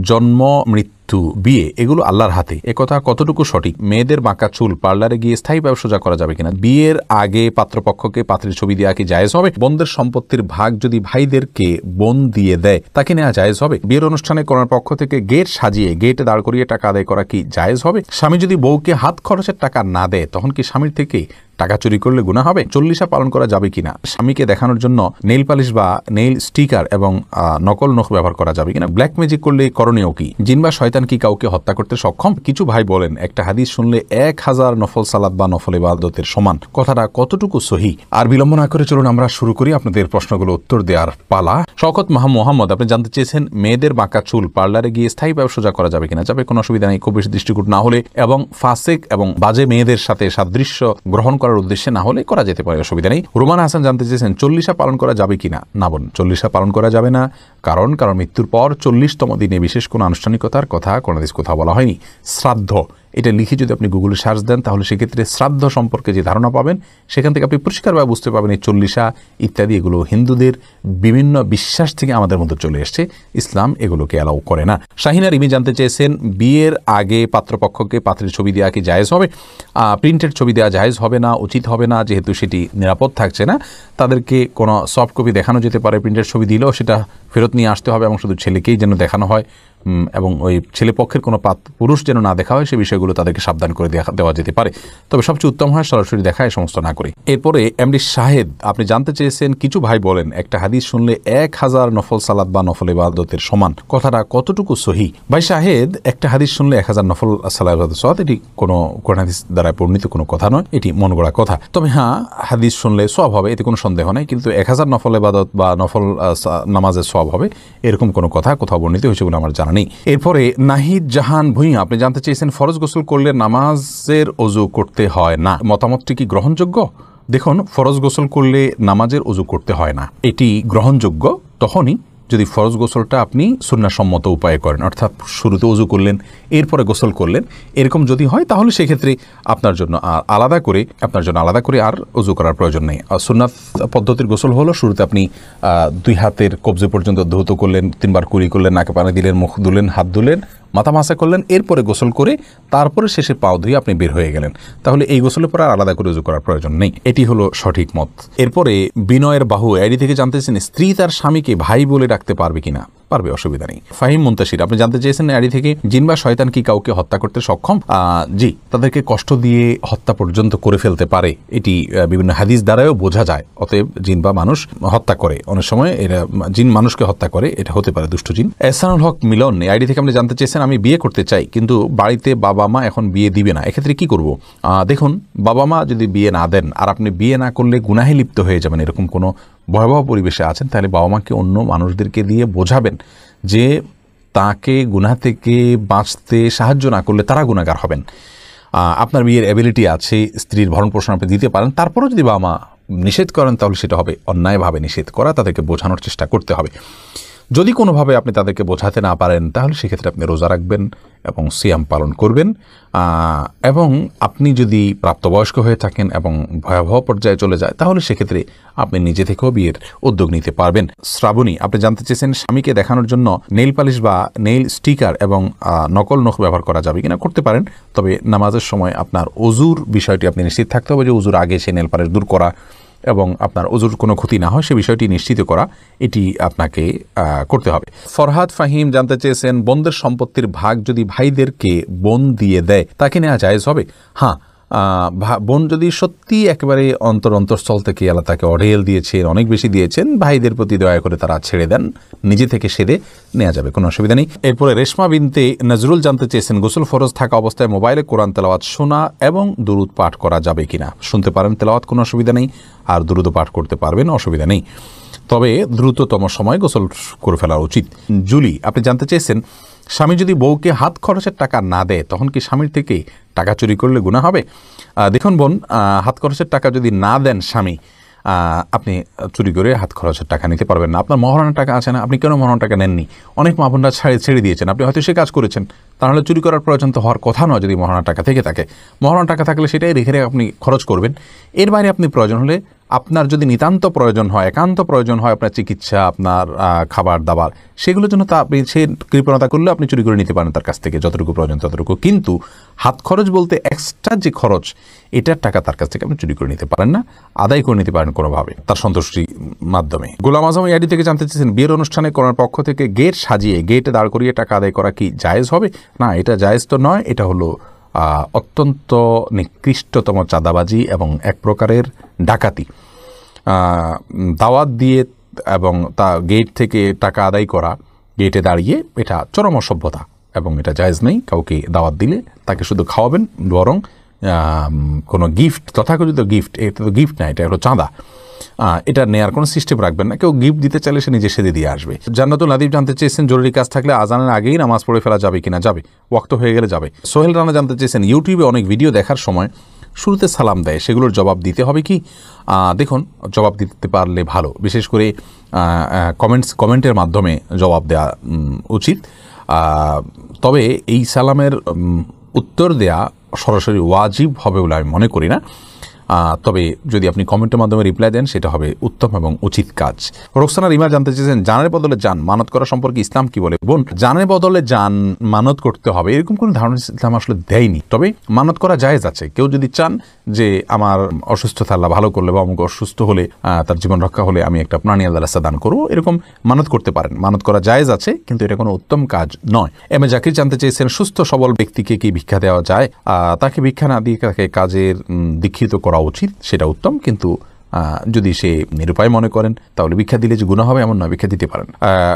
জন্ম, মৃত্যু, বিয়ে এগুলো আল্লাহর হাতে, একথা কতটুকু সঠিক? মেয়েদের বাঁকা চুল পার্লারে গিয়ে স্থায়ীভাবে সোজা করা যাবে কিনা? বিয়ের আগে পাত্রপক্ষকে পাত্রের ছবি দেওয়া কি জায়েজ হবে? বোনদের সম্পত্তির ভাগ যদি ভাইদেরকে বোন দিয়ে দেয় তাকে নেওয়া জায়েজ হবে? বিয়ের অনুষ্ঠানে করার পক্ষ থেকে গেট সাজিয়ে গেটে দাঁড় করিয়ে টাকা আদায় করা কি জায়েজ হবে? স্বামী যদি বউকে হাত খরচের টাকা না দেয় তখন কি স্বামীর থেকে টাকা চুরি করলে গুনাহ হবে? চল্লিশা পালন করা যাবে কিনা? স্বামীকে দেখানোর জন্য নেইল পালিশ বা নেইল স্টিকার এবং নকল নখ ব্যবহার করা যাবে কিনা? ব্ল্যাক ম্যাজিক করলে করণীয় কি? জিন বা শয়তান কি কাউকে হত্যা করতে সক্ষম? কিছু ভাই বলেন একটা হাদিস শুনলে 1000 নফল সালাত বা নফল ইবাদতের সমান, কথাটা কতটুকু সহি? আর বিলম্ব না করে চলুন আমরা শুরু করি আপনাদের প্রশ্নগুলো উত্তর দেওয়ার পালা। শওকত মোহাম্মদ আপনি জানতে চেয়েছেন মেয়েদের বাঁকা চুল পার্লারে গিয়ে স্থায়ীভাবে সোজা করা যাবে কিনা? যাবে, কোনো অসুবিধা নেই, খুব বেশি দৃষ্টিকূট না হলে এবং ফাসেক এবং বাজে মেয়েদের সাথে সাদৃশ্য গ্রহণ করার উদ্দেশ্যে না হলে করা যেতে পারে, অসুবিধা নেই। রুমান হাসান জানতে চেয়েছেন চল্লিশা পালন করা যাবে কিনা? না বোন, চল্লিশা পালন করা যাবে না, কারণ মৃত্যুর পর 40তম দিনে বিশেষ কোনো আনুষ্ঠানিকতার কথা কোনো দিন কোথাও বলা হয়নি। শ্রাদ্ধ এটা লিখে যদি আপনি গুগলে সার্চ দেন তাহলে সেক্ষেত্রে শ্রাদ্ধ সম্পর্কে যে ধারণা পাবেন সেখান থেকে আপনি পরিষ্কারভাবে বুঝতে পাবেন এই চল্লিশা ইত্যাদি এগুলো হিন্দুদের বিভিন্ন বিশ্বাস থেকে আমাদের মধ্যে চলে এসছে, ইসলাম এগুলোকে অ্যালাউ করে না। শাহিনা রিমি জানতে চেয়েছেন বিয়ের আগে পাত্রপক্ষকে পাত্রের ছবি দেওয়া কি জায়েজ হবে? প্রিন্টের ছবি দেওয়া জায়েজ হবে না, উচিত হবে না, যেহেতু সেটি নিরাপদ থাকছে না। তাদেরকে কোনো সফট কপি দেখানো যেতে পারে, প্রিন্টের ছবি দিলেও সেটা ফেরত নিয়ে আসতে হবে এবং শুধু ছেলেকেই যেন দেখানো হয় এবং ওই ছেলে পক্ষের কোনো পুরুষ যেন না দেখা হয় সে বিষয়গুলো তাদেরকে সাবধান করে দেওয়া যেতে পারে। তবে সবচেয়ে উত্তম হয় সরাসরি দেখা এই সমস্ত না করে। এরপরে এমডি শাহেদ আপনি জানতে চেয়েছেন কিছু ভাই বলেন একটা হাদিস শুনলে 1000 নফল সালাত বা নফল ইবাদতের সমান, কথাটা কতটুকু সহি? ভাই শাহেদ, একটা হাদিস শুনলে 1000 নফল সালাত এটি কোনো কোরআন হাদিস দ্বারা বর্ণিত কোনো কথা নয়, এটি মন গড়া কথা। তবে হ্যাঁ, হাদিস শুনলে সওয়াব হবে, এতে কোনো সন্দেহ নেই, কিন্তু 1000 নফল ইবাদত বা নফল নামাজের সওয়াব হবে এরকম কোনো কথা কোথাও বর্ণিত হয়েছে বলে আমার জানা নেই। এরপরে নাহিদ জাহান ভুঁইয়া আপনি জানতে চেয়েছেন ফরজ গোসল করলে নামাজের ওযু করতে হয় না, মতামতটি কি গ্রহণযোগ্য? দেখুন, ফরজ গোসল করলে নামাজের ওযু করতে হয় না, এটি গ্রহণযোগ্য তখনই যদি ফরজ গোসলটা আপনি সুন্নাহসম্মত উপায়ে করেন, অর্থাৎ শুরুতে ওযু করলেন এরপরে গোসল করলেন, এরকম যদি হয় তাহলে সেক্ষেত্রে আপনার জন্য আলাদা করে আর ওযু করার প্রয়োজন নেই। সুন্নাত পদ্ধতির গোসল হলো শুরুতে আপনি 2 হাতের কবজি পর্যন্ত ধৌত করলেন, 3 বার কুলি করলেন, নাকে পানি দিলেন, মুখ ধুলেন, হাত ধুলেন, মাথা মাসা করলেন, এরপরে গোসল করে তারপরে শেষে পাও ধুয়ে আপনি বের হয়ে গেলেন, তাহলে এই গোসলের পর আর আলাদা করে ওযু করার প্রয়োজন নেই, এটি হলো সঠিক মত। এরপরে বিনয়ের বাহু আইডি থেকে জানতেছেন স্ত্রী তার স্বামীকে ভাই বলে ডাকতে পারবে কিনা? পারবে, অসুবিধা নেই। ফাহিম মুন্তাসির আপনি জানতে চেয়েছেন আইডি থেকে জিন বা শয়তান কি কাউকে হত্যা করতে সক্ষম? জি, তাদেরকে কষ্ট দিয়ে হত্যা পর্যন্ত করে ফেলতে পারে, এটি বিভিন্ন হাদিস দ্বারাও বোঝা যায়। অতএব জিন বা মানুষ হত্যা করে, অনেক সময় এরা জিন মানুষকে হত্যা করে, এটা হতে পারে দুষ্ট জিন। এহসানুল হক মিলন আইডি থেকে আপনি জানতে চেয়েছেন আমি বিয়ে করতে চাই কিন্তু বাড়িতে বাবা মা এখন বিয়ে দিবে না, এক্ষেত্রে কি করব? দেখুন, বাবা মা যদি বিয়ে না দেন আর আপনি বিয়ে না করলে গুনাহে লিপ্ত হয়ে যাবেন, এরকম কোনো ভয়াবহ পরিবেশে আছেন, তাহলে বাবা মাকে অন্য মানুষদেরকে দিয়ে বোঝাবেন যে তাকে গুনাহ থেকে বাঁচতে সাহায্য না করলে তারা গুনাহগার হবেন। আপনার বিয়ের অ্যাবিলিটি আছে, স্ত্রীর ভরণ পোষণ আপনি দিতে পারেন, তারপরেও যদি বাবা মা নিষেধ করেন তাহলে সেটা হবে অন্যায়ভাবে নিষেধ করা, তাদেরকে বোঝানোর চেষ্টা করতে হবে। যদি কোনোভাবে আপনি তাদেরকে বোঝাতে না পারেন তাহলে সেক্ষেত্রে আপনি রোজা রাখবেন এবং সিয়াম পালন করবেন, এবং আপনি যদি প্রাপ্তবয়স্ক হয়ে থাকেন এবং ভয়াবহ পর্যায়ে চলে যায় তাহলে সেক্ষেত্রে আপনি নিজে থেকেও বিয়ের উদ্যোগ নিতে পারবেন। শ্রাবণী আপনি জানতে চেয়েছেন স্বামীকে দেখানোর জন্য নেইল পালিশ বা নেইল স্টিকার এবং নকল নখ ব্যবহার করা যাবে কিনা? করতে পারেন, তবে নামাজের সময় আপনার ওযুর বিষয়টি আপনি নিশ্চিত থাকতে হবে যে ওযুর আগে সে নেইল পালিশ দূর করা এবং আপনার ওযুর কোনো ক্ষতি না হয় সে বিষয়টি নিশ্চিত করা, এটি আপনাকে করতে হবে। ফরহাদ ফাহিম জানতে চেয়েছেন বোনদের সম্পত্তির ভাগ যদি ভাইদেরকে বোন দিয়ে দেয় তাকে নেওয়া জায়েজ হবে? হ্যাঁ, বোন যদি সত্যি একেবারে অন্তরস্থল থেকে আল্লাহ তাকে অঢেল দিয়েছেন, অনেক বেশি দিয়েছেন, ভাইদের প্রতি দয়া করে তারা ছেড়ে দেন, নিজে থেকে সেদে নেওয়া যাবে, কোনো অসুবিধা নেই। এরপরে রেশমা বিনতে নজরুল জানতে চেয়েছেন গোসল ফরজ থাকা অবস্থায় মোবাইলে কোরআন তেলাওয়াত শোনা এবং দুরুদ পাঠ করা যাবে কিনা? শুনতে পারেন তেলাওয়াত, কোনো অসুবিধা নেই, আর দুরুদ পাঠ করতে পারবেন, অসুবিধা নেই, তবে দ্রুততম সময় গোসল করে ফেলা উচিত। জুলি আপনি জানতে চেয়েছেন স্বামী যদি বউকে হাত খরচের টাকা না দেয় তখন কি স্বামীর থেকে টাকা চুরি করলে গুনাহ হবে? দেখুন বোন, হাত খরচের টাকা যদি না দেন স্বামী, আপনি চুরি করে হাত খরচের টাকা নিতে পারবেন না। আপনার মহারণার টাকা আছে না, আপনি কেন মহারণার টাকা নেননি? অনেক মা বোনরা ছেড়ে দিয়েছেন, আপনি হয়তো সে কাজ করেছেন, তাহলে চুরি করার প্রয়োজন তো হওয়ার কথা নয়। যদি মহারণার টাকা থেকে থাকে, মহারণার টাকা থাকলে সেটাই রেখে আপনি খরচ করবেন, এর বাইরে আপনি প্রয়োজন হলে আপনার যদি নিতান্ত প্রয়োজন হয়, একান্ত প্রয়োজন হয়, আপনার চিকিৎসা, আপনার খাবার দাবার, সেগুলোর জন্য তা আপনি সে কৃপণতা করলে আপনি চুরি করে নিতে পারেন তার কাছ থেকে যতটুকু প্রয়োজন ততটুকু। কিন্তু হাত খরচ বলতে এক্সট্রা যে খরচ, এটার টাকা তার কাছ থেকে আপনি চুরি করে নিতে পারেন না, আদায় করে নিতে পারেন কোনোভাবে তার সন্তুষ্টির মাধ্যমে। গোলাম আজম ইয়াডি থেকে জানতে চেয়েছেন, বিয়ের অনুষ্ঠানে কোনার পক্ষ থেকে গেট সাজিয়ে গেটে দাঁড় করিয়ে টাকা আদায় করা কি জায়েজ হবে? না, এটা জায়েজ তো নয়, এটা হলো অত্যন্ত নিকৃষ্টতম চাঁদাবাজি এবং এক প্রকারের ডাকাতি। দাওয়াত দিয়ে এবং তা গেট থেকে টাকা আদায় করা, গেটে দাঁড়িয়ে, এটা চরম অসভ্যতা এবং এটা জায়েজ নেই। কাউকে দাওয়াত দিলে তাকে শুধু খাওয়াবেন, বরং কোনো গিফট, তথাকথিত গিফট, এটা তো গিফট না, এটা হলো চাঁদা, এটা নেয়ার কোনো সিস্টেম রাখবেন না। কেউ গিফট দিতে চাইলে সে নিজে সেদে দিয়ে আসবে। জান্নাতুল নাদিব জানতে চেয়েছেন, জরুরি কাজ থাকলে আজানের আগেই নামাজ পড়ে ফেলা যাবে কিনা? যাবে, ওয়াক্ত হয়ে গেলে যাবে। সোহেল রানা জানতে চেয়েছেন, ইউটিউবে অনেক ভিডিও দেখার সময় শুরুতে সালাম দেয়, সেগুলোর জবাব দিতে হবে কি? দেখুন, জবাব দিতে পারলে ভালো, বিশেষ করে কমেন্টের মাধ্যমে জবাব দেওয়া উচিত। তবে এই সালামের উত্তর দেয়া সরাসরি ওয়াজিব হবে বলে আমি মনে করি না। তবে যদি আপনি কমেন্টের মাধ্যমে রিপ্লাই দেন, সেটা হবে উত্তম এবং উচিত কাজ। রোকসানা রিমা জানতে চেয়েছেন, জানের বদলে জান মানত করা সম্পর্কে ইসলাম কি বলে? বোন, জানের বদলে জান মানত করতে হবে এরকম কোনো ধারণা ইসলাম আসলে দেয়নি। তবে মানত করা জায়েজ আছে। কেউ যদি চান যে আমার অসুস্থতা আল্লাহ ভালো করলে বা আমাকে অসুস্থ হলে, তার জীবন রক্ষা হলে আমি একটা প্রাণী আল্লাহ রাস্তা দান করবো, এরকম মানত করতে পারেন। মানত করা জায়েজ আছে, কিন্তু এটা কোনো উত্তম কাজ নয়। এম এ জাকির জানতে চেয়েছেন, সুস্থ সবল ব্যক্তিকে কি ভিক্ষা দেওয়া যায়? তাকে ভিক্ষা না দিয়ে তাকে কাজের দীক্ষিত করা উচিত, সেটা উত্তম। কিন্তু যদি সে নিরুপায় মনে করেন, তাহলে ভিক্ষা দিলে যে গুনাহ হবে এমন নয়, ভিক্ষা দিতে পারেন।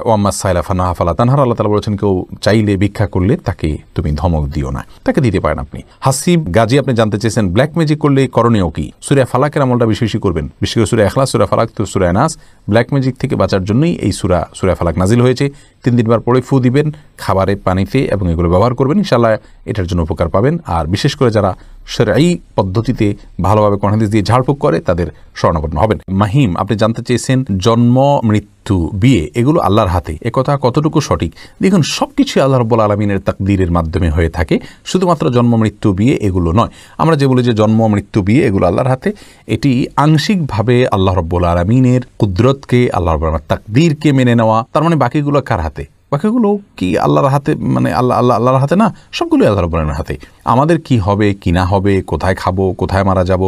ওয়াম্মা সাইলা ফানাহা ফালা তানহার, আল্লাহ তাআলা বলেছেন, কেউ চাইলে ভিক্ষা করলে তাকে তুমি ধমক দিও না, তাকে দিতে পারেন আপনি। হাসিব গাজী আপনি জানতে চেয়েছেন, ব্ল্যাক ম্যাজিক করলে করণীয় কি? সূরা ফালাকের আমলটা বেশি বেশি করবেন, বিশেষ করে সূরা ইখলাস, সূরা ফালাক, তো সূরা নাস। ব্ল্যাক ম্যাজিক থেকে বাঁচার জন্যই এই সূরা ফালাক নাজিল হয়েছে। 3 বার পরে ফু দিবেন খাবারে, পানিতে, এবং এগুলো ব্যবহার করবেন, ইনশাআল্লাহ এটার জন্য উপকার পাবেন। আর বিশেষ করে যারা শরঈ পদ্ধতিতে ভালোভাবে কোরআন হাদিস দিয়ে ঝাড়ফুঁক করে, তাদের শরণাপন্ন হবেন। মাহিম আপনি জানতে চেয়েছেন, জন্ম, মৃত্যু, বিয়ে এগুলো আল্লাহর হাতে, একথা কতটুকু সঠিক? দেখুন, সবকিছু আল্লাহ রাব্বুল আলামিনের তাকদীরের মাধ্যমে হয়ে থাকে, শুধুমাত্র জন্ম, মৃত্যু, বিয়ে এগুলো নয়। আমরা যে বলি যে জন্ম, মৃত্যু, বিয়ে এগুলো আল্লাহর হাতে, এটি আংশিকভাবে আল্লাহ রাব্বুল আলামিনের কুদরতকে, আল্লাহ রাব্বুল আলামিনের তাকদীরকে মেনে নেওয়া। তার মানে বাকিগুলো কার হাতে? বাকিগুলো কি আল্লাহর হাতে? মানে আল্লাহর হাতে না, সবগুলোই আল্লাহ রাব্বুল আলামিনের হাতে। আমাদের কি হবে, কি না হবে, কোথায় খাবো, কোথায় মারা যাব,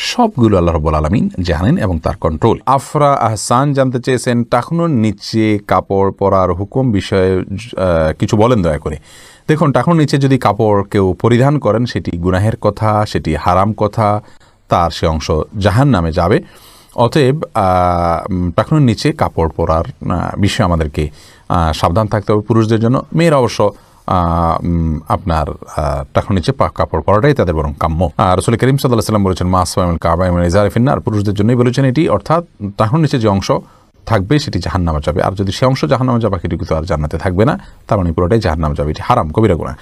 সবগুলো আল্লাহ রাব্বুল আলামিন জানেন এবং তার কন্ট্রোল। আফরা আহসান জানতে চেয়েছেন, টাকনুর নিচে কাপড় পরার হুকুম বিষয়ে কিছু বলেন দয়া করে। দেখুন, টাকনুর নিচে যদি কাপড় কেউ পরিধান করেন, সেটি গুনাহের কথা, সেটি হারাম কথা, তার সে অংশ জাহান্নামে যাবে। অতএব টাকনুর নিচে কাপড় পরার বিষয়ে আমাদেরকে সাবধান থাকতে হবে পুরুষদের জন্য। মেয়েরা অবশ্য আপনার টাকনুর নিচে কাপড় পরাটাই তাদের বরং কাম্য। রাসূল করিম সাল্লাল্লাহু আলাইহি ওয়াসাল্লাম বলেছেন, মা আসফাল কাবা মিনাল ইজারি ফিন্নার, পুরুষদের জন্যই বলেছেন এটি, অর্থাৎ টাকনুর নিচে যে অংশ থাকবে সেটি জাহান্নামে যাবে। আর যদি সে অংশ জাহান্নামে যাবে, বাকিটুকু তো আর জান্নাতে থাকবে না, তার মানে পুরোটাই জাহান্নামে যাবে। এটি হারাম, কবিরা গুনাহ।